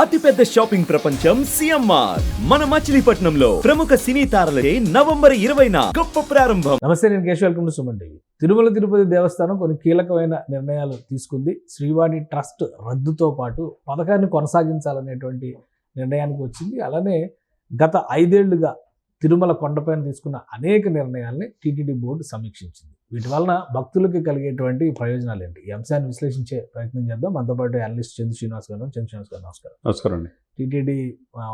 అతిపెద్ద షాపింగ్ ప్రపంచం సిఎంఆర్ మన మచిలీపట్నంలో ప్రముఖ సినీ తారలే నవంబర్ 20న గొప్ప ప్రారంభం. నమస్తే, నేను Keshav. Welcome to Suman TV. Tirumala Tirupati దేవస్థానం కొన్ని కీలకమైన నిర్ణయాలు తీసుకుంది. శ్రీవాణి ట్రస్ట్ రద్దుతో పాటు పథకాన్ని కొనసాగించాలనేటువంటి నిర్ణయానికి వచ్చింది. అలానే గత 5 ఏళ్లుగా తిరుమల కొండపైన తీసుకున్న అనేక నిర్ణయాల్ని టీటీడీ బోర్డు సమీక్షించింది. వీటి వలన భక్తులకి కలిగేటువంటి ప్రయోజనాలు ఏంటి, ఈ అంశాన్ని విశ్లేషించే ప్రయత్నం చేద్దాం. మనతో పాటు అనలిస్ట్ చంద్ర శ్రీనివాస్ గారు. చంద్ర శ్రీనివాస్ గారు నమస్కారం. నమస్కారం అండి. టీటీడీ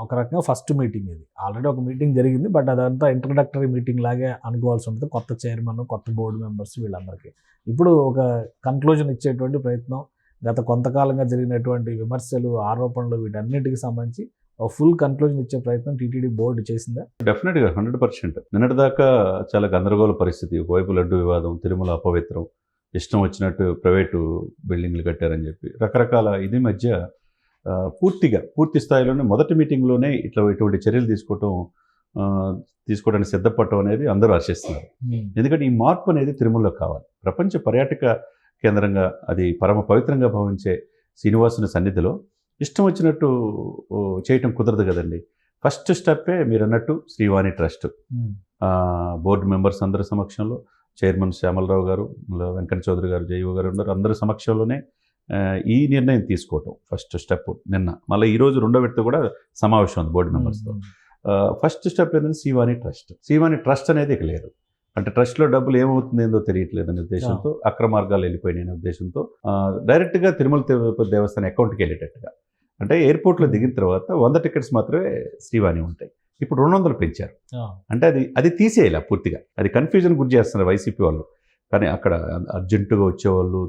ఒక రకంగా ఫస్ట్ మీటింగ్ ఇది. ఆల్రెడీ ఒక మీటింగ్ జరిగింది, బట్ అదంతా ఇంట్రడక్టరీ మీటింగ్ లాగే అనుకోవాల్సి ఉంటుంది. కొత్త చైర్మన్, కొత్త బోర్డు మెంబర్స్ వీళ్ళందరికీ ఇప్పుడు ఒక కన్క్లూజన్ ఇచ్చేటువంటి ప్రయత్నం, గత కొంతకాలంగా జరిగినటువంటి విమర్శలు, ఆరోపణలు వీటన్నిటికి సంబంధించి ఒక ఫుల్ కన్క్లూజన్ ఇచ్చే ప్రయత్నం టీటీడీ బోర్డు చేసిందా? డెఫినెట్గా 100%. నిన్నటి దాకా చాలా గందరగోళ పరిస్థితి. ఒకవైపు లడ్డు వివాదం, తిరుమల అపవిత్రం, ఇష్టం వచ్చినట్టు ప్రైవేటు బిల్డింగ్లు కట్టారని చెప్పి రకరకాల ఇది మధ్య పూర్తి స్థాయిలోనే మొదటి మీటింగ్లోనే ఇటువంటి చర్యలు తీసుకోవడానికి సిద్ధపడటం అనేది అందరూ ఆశిస్తున్నారు. ఎందుకంటే ఈ మార్పు అనేది తిరుమలలో కావాలి. ప్రపంచ పర్యాటక కేంద్రంగా, అది పరమ పవిత్రంగా భావించే శ్రీనివాసుని సన్నిధిలో ఇష్టం వచ్చినట్టు చేయటం కుదరదు కదండి. ఫస్ట్ స్టెప్పే మీరు అన్నట్టు శ్రీవాణి ట్రస్ట్ బోర్డు మెంబర్స్ అందరి సమక్షంలో, చైర్మన్ శ్యామలరావు గారు, వెంకట చౌదరి గారు, జయో గారు ఉన్నారు, అందరి సమక్షంలోనే ఈ నిర్ణయం తీసుకోవటం ఫస్ట్ స్టెప్. నిన్న మళ్ళీ ఈరోజు రెండో విడత కూడా సమావేశం ఉంది బోర్డు మెంబర్స్తో. ఫస్ట్ స్టెప్ ఏంటంటే శ్రీవాణి ట్రస్ట్ అనేది ఇక లేదు. అంటే ట్రస్ట్లో డబ్బులు ఏమవుతుంది ఏందో తెలియట్లేదు అనే ఉద్దేశంతో, అక్రమార్గాలు వెళ్ళిపోయినాయి అనే ఉద్దేశంతో డైరెక్ట్గా తిరుమల తిరుపతి దేవస్థానం అకౌంట్కి వెళ్ళేటట్టుగా, అంటే ఎయిర్పోర్ట్లో దిగిన తర్వాత 100 టికెట్స్ మాత్రమే శ్రీవాణి ఉంటాయి. ఇప్పుడు 200 పెంచారు. అంటే అది తీసేయాలి పూర్తిగా. అది కన్ఫ్యూజన్ గురి చేస్తున్నారు వైసీపీ వాళ్ళు. కానీ అక్కడ అర్జెంటుగా వచ్చేవాళ్ళు,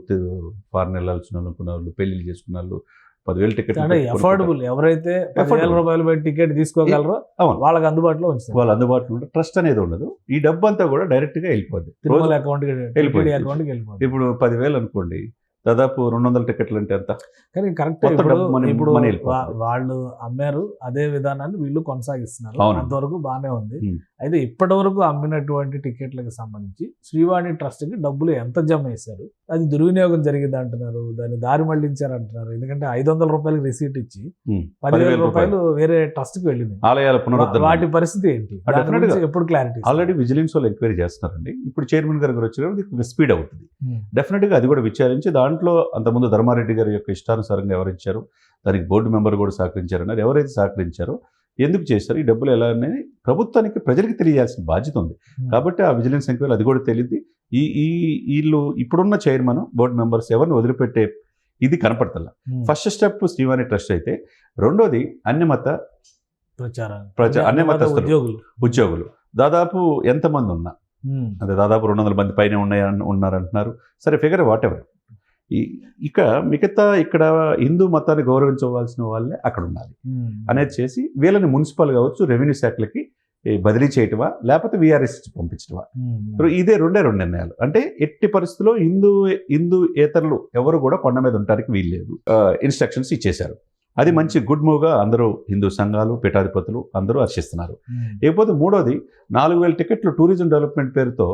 ఫారెన్ వెళ్ళాల్సిన అనుకున్న వాళ్ళు, పెళ్లిళ్ళు చేసుకున్న వాళ్ళు 10,000 టికెట్ అఫోర్డబుల్, ఎవరైతే 10,000 రూపాయలు టికెట్ తీసుకోగలరో వాళ్ళకి అందుబాటులో ఉంచుతారు. వాళ్ళు అందుబాటులో ఉంటే ట్రస్ట్ అనేది ఉండదు. ఈ డబ్బు అంతా కూడా డైరెక్ట్గా వెళ్ళిపోద్ది, తిరుమల అకౌంట్కి వెళ్ళిపోయింది. ఇప్పుడు 10,000 అనుకోండి, దాదాపు 200 టికెట్లు అంటే ఎంత? కానీ కరెక్ట్. ఇప్పుడు వాళ్ళు అమ్మారు, అదే విధానాన్ని వీళ్ళు కొనసాగిస్తున్నారు. అంతవరకు బాగానే ఉంది. అయితే ఇప్పటి వరకు అమ్మినటువంటి టికెట్లకు సంబంధించి శ్రీవాణి ట్రస్ట్కి డబ్బులు ఎంత జమ చేశారు, అది దుర్వినియోగం జరిగింది అంటున్నారు, దాన్ని దారి మళ్లించారు అంటున్నారు. ఎందుకంటే 500 రూపాయలకి రిసీట్ ఇచ్చి 10,000 రూపాయలు వేరే ట్రస్ట్కి వెళ్ళింది. ఆలయాల పునరుద్ధరణ, వాటి పరిస్థితి ఏంటి? ఎప్పుడు క్లారిటీ? ఆల్రెడీ విజిలెన్స్ వాళ్ళు ఎంక్వైరీ చేస్తున్నారండి. ఇప్పుడు చైర్మన్ గారు వచ్చిన స్పీడ్ అవుతుంది. డెఫినెట్గా అది కూడా విచారించి, దాంట్లో అంతకుముందు ధర్మారెడ్డి గారి యొక్క ఇష్టానుసారంగా ఎవరిచ్చారు, దానికి బోర్డు మెంబర్ కూడా సహకరించారన్నారు. ఎవరైతే సహకరించారో, ఎందుకు చేశారు, ఈ డబ్బులు ఎలా అనేది ప్రభుత్వానికి, ప్రజలకు తెలియాల్సిన బాధ్యత ఉంది. కాబట్టి ఆ విజిలెన్స్ ఎంక్వైరీ అది కూడా తెలియదు. వీళ్ళు ఇప్పుడున్న చైర్మన్, బోర్డు మెంబర్స్ ఎవరిని వదిలిపెట్టే ఇది కనపడతల. ఫస్ట్ స్టెప్ శ్రీవాణి ట్రస్ట్ అయితే, రెండోది అన్యమత ఉద్యోగులు దాదాపు ఎంతమంది ఉన్నా, అంటే దాదాపు 200 మంది పైన ఉన్నారంటున్నారు. సరే, ఫిగర్ వాట్ ఎవర్. ఇక మిగతా ఇక్కడ హిందూ మతాన్ని గౌరవించవలసిన వాళ్ళే అక్కడ ఉండాలి అనేది చేసి, వీళ్ళని మున్సిపల్ కావచ్చు, రెవెన్యూ శాఖలకి బదిలీ చేయటమా, లేకపోతే వీఆర్ఎస్ పంపించటమా, ఇదే రెండు నిర్ణయాలు. అంటే ఎట్టి పరిస్థితుల్లో హిందూయేతరులు ఎవరు కూడా కొండ మీద ఉండటానికి వీల్లేదు ఇన్స్ట్రక్షన్స్ ఇచ్చేశారు. అది మంచి గుడ్ మూవ్గా అందరూ హిందూ సంఘాలు, పీఠాధిపతులు అందరూ హర్షిస్తున్నారు. లేకపోతే మూడోది, 4,000 టికెట్లు టూరిజం డెవలప్మెంట్ పేరుతో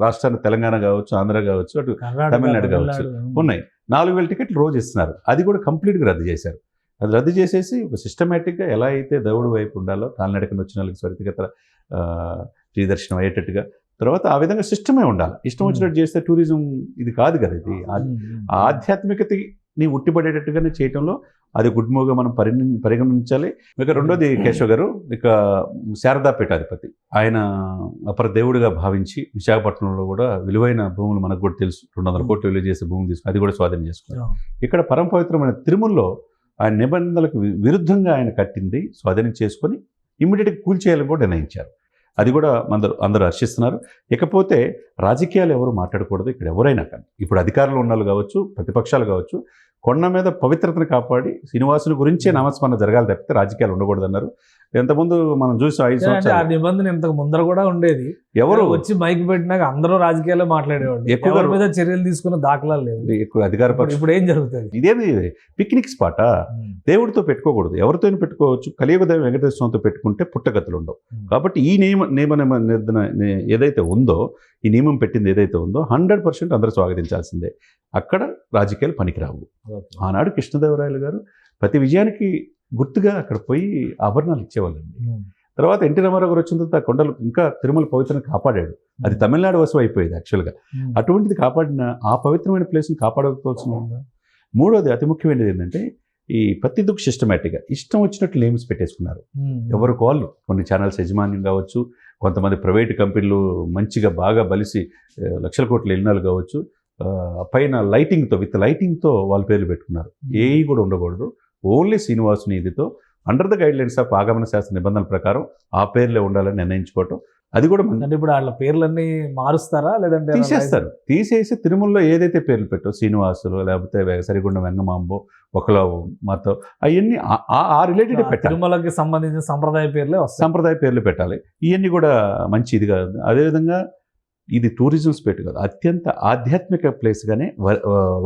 రాష్ట్రాన్ని, తెలంగాణ కావచ్చు, ఆంధ్ర కావచ్చు, అటు తమిళనాడు కావచ్చు ఉన్నాయి. 4,000 టికెట్లు రోజు ఇస్తున్నారు. అది కూడా కంప్లీట్గా రద్దు చేశారు. అది రద్దు చేసేసి ఒక సిస్టమేటిక్గా ఎలా అయితే దేవుడి వైపు ఉండాలో, కాలినడకన వచ్చిన వాళ్ళకి స్వరితిగత ఫ్రీ దర్శనం అయ్యేటట్టుగా, తర్వాత ఆ విధంగా సిస్టమే ఉండాలి. ఇష్టం వచ్చినట్టు చేస్తే టూరిజం ఇది కాదు కదా. ఇది ఆధ్యాత్మికతని ఉట్టిపడేటట్టుగానే చేయటంలో అది గుడ్ మూవ్గా మనం పరిగణించాలి. ఇక రెండోది, కేశవ్ గారు ఇక శారదా పీఠాధిపతి, ఆయన అపర దేవుడిగా భావించి విశాఖపట్నంలో కూడా విలువైన భూములు, మనకు కూడా తెలుసు, 200 కోట్లు విలువ చేసే భూములు తీసుకుని అది కూడా స్వాధీనం చేసుకున్నారు. ఇక్కడ పరమ పవిత్రమైన తిరుమలలో ఆయన నిబంధనలకు విరుద్ధంగా ఆయన కట్టింది స్వాధీనం చేసుకొని ఇమ్మీడియట్గా కూల్చేయాలని కూడా నిర్ణయించారు. అది కూడా అందరూ హర్షిస్తున్నారు. ఇకపోతే రాజకీయాలు ఎవరు మాట్లాడకూడదు ఇక్కడ, ఎవరైనా కానీ. ఇప్పుడు అధికారంలో ఉన్న వాళ్ళు కావచ్చు, ప్రతిపక్షాలు కావచ్చు, కొండ మీద పవిత్రతను కాపాడి శ్రీనివాసుని గురించే నామస్మరణ జరగాలి తప్పితే రాజకీయాలు ఉండకూడదన్నారు. ఎంతమంది మనం చూసాం 5 సంవత్సరాలు నిబంధన ఇంతకు ముందర కూడా ఉండేది. ఎవరు వచ్చి మైక్ పెట్టినాక అందరూ రాజకీయాల్లో మాట్లాడేవాళ్ళు. ఎక్కువ మీద చర్యలు తీసుకున్న దాఖలాలు లేవు. ఎక్కువ అధికార పక్షం ఇప్పుడు ఏం జరుగుతుంది? ఇదేమి పిక్నిక్ స్పాటా? దేవుడితో పెట్టుకోకూడదు, ఎవరితో పెట్టుకోవచ్చు. కలియుగ దైవం వెంకటేశ్వర స్వామితో పెట్టుకుంటే పుట్టగతులు ఉండవు. కాబట్టి ఈ నియమ నిర్ణయం ఏదైతే ఉందో, ఈ నియమం పెట్టింది ఏదైతే ఉందో 100% అందరూ స్వాగతించాల్సిందే. అక్కడ రాజకీయాలు పనికిరావు. ఆనాడు కృష్ణదేవరాయలు గారు ప్రతి విజయానికి గుర్తుగా అక్కడ పోయి ఆభరణాలు ఇచ్చేవాళ్ళండి. తర్వాత ఎన్టీ రామారావు గారు వచ్చిన తర్వాత ఆ కొండలు ఇంకా తిరుమల పవిత్రను కాపాడాడు. అది తమిళనాడు వశం అయిపోయేది యాక్చువల్గా. అటువంటిది కాపాడిన ఆ పవిత్రమైన ప్లేస్ని కాపాడుకోవాల్సిన ఉందా. మూడోది అతి ముఖ్యమైనది ఏంటంటే ఈ ప్రతిదొక్క సిస్టమేటిక్గా ఇష్టం వచ్చినట్లు నేమ్స్ పెట్టేసుకున్నారు ఎవరికి వాళ్ళు. కొన్ని ఛానల్స్ యజమాన్యం కావచ్చు, కొంతమంది ప్రైవేట్ కంపెనీలు మంచిగా బాగా బలిసి లక్షల కోట్లు వెళ్ళినాలు కావచ్చు, పైన విత్ లైటింగ్తో వాళ్ళ పేర్లు పెట్టుకున్నారు. ఏవి కూడా ఉండకూడదు, ఓన్లీ శ్రీనివాసుని ఇదితో అండర్ ద గైడ్లైన్స్ ఆఫ్ ఆగమన శాస్త్ర నిబంధనల ప్రకారం ఆ పేర్లే ఉండాలని నిర్ణయించుకోవటం. అది కూడా అంటే ఇప్పుడు వాళ్ళ పేర్లన్నీ మారుస్తారా లేదంటే తీసేస్తారు. తీసేసి తిరుమలలో ఏదైతే పేర్లు పెట్టో శ్రీనివాసులు లేకపోతే సరిగుండ వెంగమాంబో ఒకలో మాతో అవన్నీ ఆ రిలేటెడ్ పెట్టాలి. తిరుమలకి సంబంధించిన సంప్రదాయ పేర్లే వస్తాయి, సంప్రదాయ పేర్లు పెట్టాలి. ఇవన్నీ కూడా మంచి ఇది కాదు. అదేవిధంగా ఇది టూరిజం స్పేట్ కాదు, అత్యంత ఆధ్యాత్మిక ప్లేస్గానే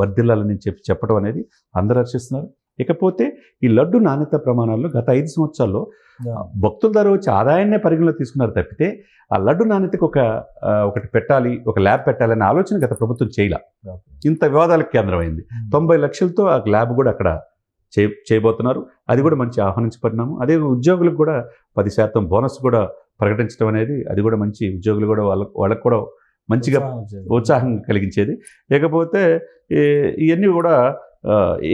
వర్ధిల్లాలని చెప్పడం అనేది అందరూ హర్షిస్తున్నారు. ఇకపోతే ఈ లడ్డు నాణ్యత ప్రమాణాల్లో గత 5 సంవత్సరాల్లో భక్తుల ద్వారా వచ్చి ఆదాయాన్నే పరిగణలో తీసుకున్నారు తప్పితే ఆ లడ్డు నాణ్యతకు ఒకటి పెట్టాలి, ఒక ల్యాబ్ పెట్టాలనే ఆలోచన గత ప్రభుత్వం చేయలే. ఇంత వివాదాలకు కేంద్రమైంది. 90 లక్షలతో ఆ ల్యాబ్ కూడా అక్కడ చేయబోతున్నారు. అది కూడా మంచి ఆహ్వానించే పరిణామం. అదే ఉద్యోగులకు కూడా 10% బోనస్ కూడా ప్రకటించడం అనేది అది కూడా మంచి, ఉద్యోగులు కూడా వాళ్ళకు కూడా మంచిగా ఉత్సాహం కలిగించేది. లేకపోతే ఇవన్నీ కూడా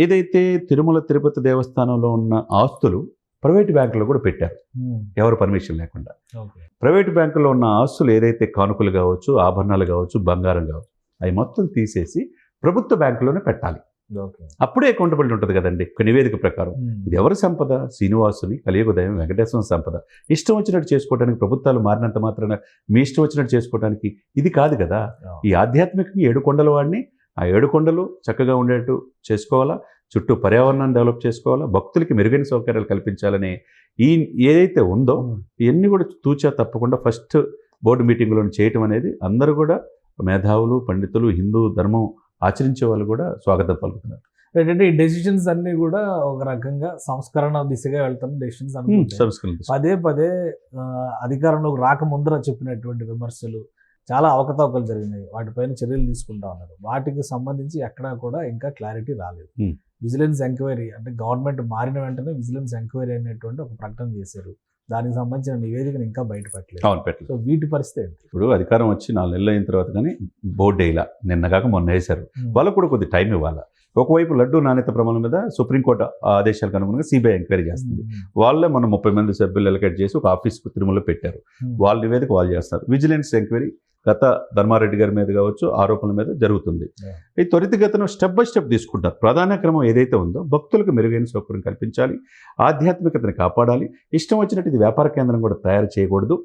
ఏదైతే తిరుమల తిరుపతి దేవస్థానంలో ఉన్న ఆస్తులు ప్రైవేట్ బ్యాంకులో కూడా పెట్టారు ఎవరు పర్మిషన్ లేకుండా. ప్రైవేట్ బ్యాంకులో ఉన్న ఆస్తులు ఏదైతే కానుకలు కావచ్చు, ఆభరణాలు కావచ్చు, బంగారం కావచ్చు, అవి మొత్తం తీసేసి ప్రభుత్వ బ్యాంకులోనే పెట్టాలి. అప్పుడే అకౌంటబిలిటీ ఉంటుంది కదండి. ఒక నివేదిక ప్రకారం ఇది ఎవరి సంపద? శ్రీనివాసుని కలియుగదయం వెంకటేశ్వర సంపద. ఇష్టం వచ్చినట్టు చేసుకోవడానికి ప్రభుత్వాలు మారినంత మాత్రాన మీ ఇష్టం వచ్చినట్టు చేసుకోవడానికి ఇది కాదు కదా. ఈ ఆధ్యాత్మికంగా 7 కొండల వాడిని ఆ 7 కొండలు చక్కగా ఉండేట్టు చేసుకోవాలా, చుట్టూ పర్యావరణాన్ని డెవలప్ చేసుకోవాలా, భక్తులకి మెరుగైన సౌకర్యాలు కల్పించాలనే ఏదైతే ఉందో ఇవన్నీ కూడా తూచా తప్పకుండా ఫస్ట్ బోర్డు మీటింగ్లో చేయటం అనేది అందరూ కూడా మేధావులు, పండితులు, హిందూ ధర్మం ఆచరించే వాళ్ళు కూడా స్వాగతం పలుకుతున్నారు. ఏంటంటే ఈ డెసిషన్స్ అన్నీ కూడా ఒక రకంగా సంస్కరణ దిశగా వెళ్తున్న డెసిషన్స్ అనుకుంటున్నారు. పదే అధికారంలోకి రాకముందర చెప్పినటువంటి విమర్శలు, చాలా అవకతవకలు జరిగినాయి, వాటిపైన చర్యలు తీసుకుంటా ఉన్నారు. వాటికి సంబంధించి ఎక్కడా కూడా ఇంకా క్లారిటీ రాలేదు. విజిలెన్స్ ఎంక్వైరీ అంటే గవర్నమెంట్ మారిన వెంటనే విజిలెన్స్ ఎంక్వైరీ అనేటువంటి ఒక ప్రకటన చేశారు. దానికి సంబంధించిన నివేదికను ఇంకా బయటపెట్టలేదు. సో వీటి పరిస్థితి ఏంటి? ఇప్పుడు అధికారం వచ్చి 4 నెలలు అయిన తర్వాత కానీ బోర్డు వేయాల, నిన్నగాక మొన్న వేశారు. వాళ్ళకు కూడా కొద్ది టైం ఇవ్వాలి. ఒకవైపు లడ్డు నాణ్యత ప్రమాణం మీద సుప్రీంకోర్టు ఆదేశాలకు అనుగుణంగా సిబిఐ ఎంక్వైరీ చేస్తుంది. వాళ్ళే మనం 30 మంది సభ్యులు ఎలకేట్ చేసి ఒక ఆఫీస్ తిరుమలలో పెట్టారు. వాళ్ళ నివేదిక వాళ్ళు చేస్తారు. విజిలెన్స్ ఎంక్వైరీ గత ధర్మారెడ్డి గారి మీద కావచ్చు ఆరోపణల మీద జరుగుతుంది. ఈ త్వరితగతిన స్టెప్ బై స్టెప్ తీసుకుంటారు. ప్రధాన క్రమం ఏదైతే ఉందో భక్తులకు మెరుగైన సౌకర్యం కల్పించాలి, ఆధ్యాత్మికతని కాపాడాలి. ఇష్టం వచ్చినట్టు ఇది వ్యాపార కేంద్రం కూడా తయారు చేయకూడదు.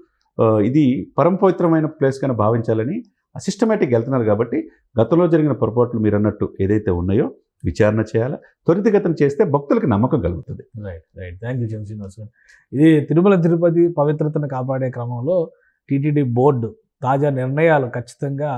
ఇది పరమ పవిత్రమైన ప్లేస్ కన్నా భావించాలని సిస్టమేటిక్గా వెళ్తున్నారు. కాబట్టి గతంలో జరిగిన పొరపాట్లు మీరు అన్నట్టు ఏదైతే ఉన్నాయో విచారణ చేయాలి, త్వరితగతిన చేస్తే భక్తులకు నమ్మకం కలుగుతుంది. రైట్. థ్యాంక్ యూ శ్రీనివాస్ గారు. ఇది తిరుమల తిరుపతి పవిత్రతను కాపాడే క్రమంలో టీటీడీ బోర్డు తాజా నిర్ణయాలు ఖచ్చితంగా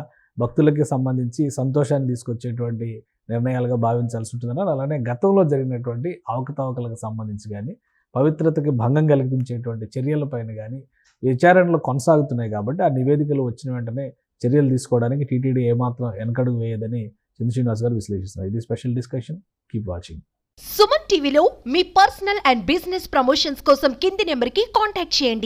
భక్తులకి సంబంధించి సంతోషాన్ని తీసుకొచ్చేటువంటి నిర్ణయాలుగా భావించాల్సి ఉంటుందన్నారు. అలానే గతంలో జరిగినటువంటి అవకతవకలకు సంబంధించి కానీ, పవిత్రతకి భంగం కలిగించేటువంటి చర్యలపైన కానీ విచారణలు కొనసాగుతున్నాయి. కాబట్టి ఆ నివేదికలు వచ్చిన వెంటనే చర్యలు తీసుకోవడానికి టీటీడీ ఏమాత్రం వెనకడుగు వేయదని చంద్ర శ్రీనివాస్ గారు విశ్లేషిస్తున్నారు. ఇది special discussion. Keep watching. Suman టీవీలో మీ పర్సనల్ అండ్ బిజినెస్ ప్రమోషన్స్ కోసం కింది నెంబర్కి కాంటాక్ట్ చేయండి.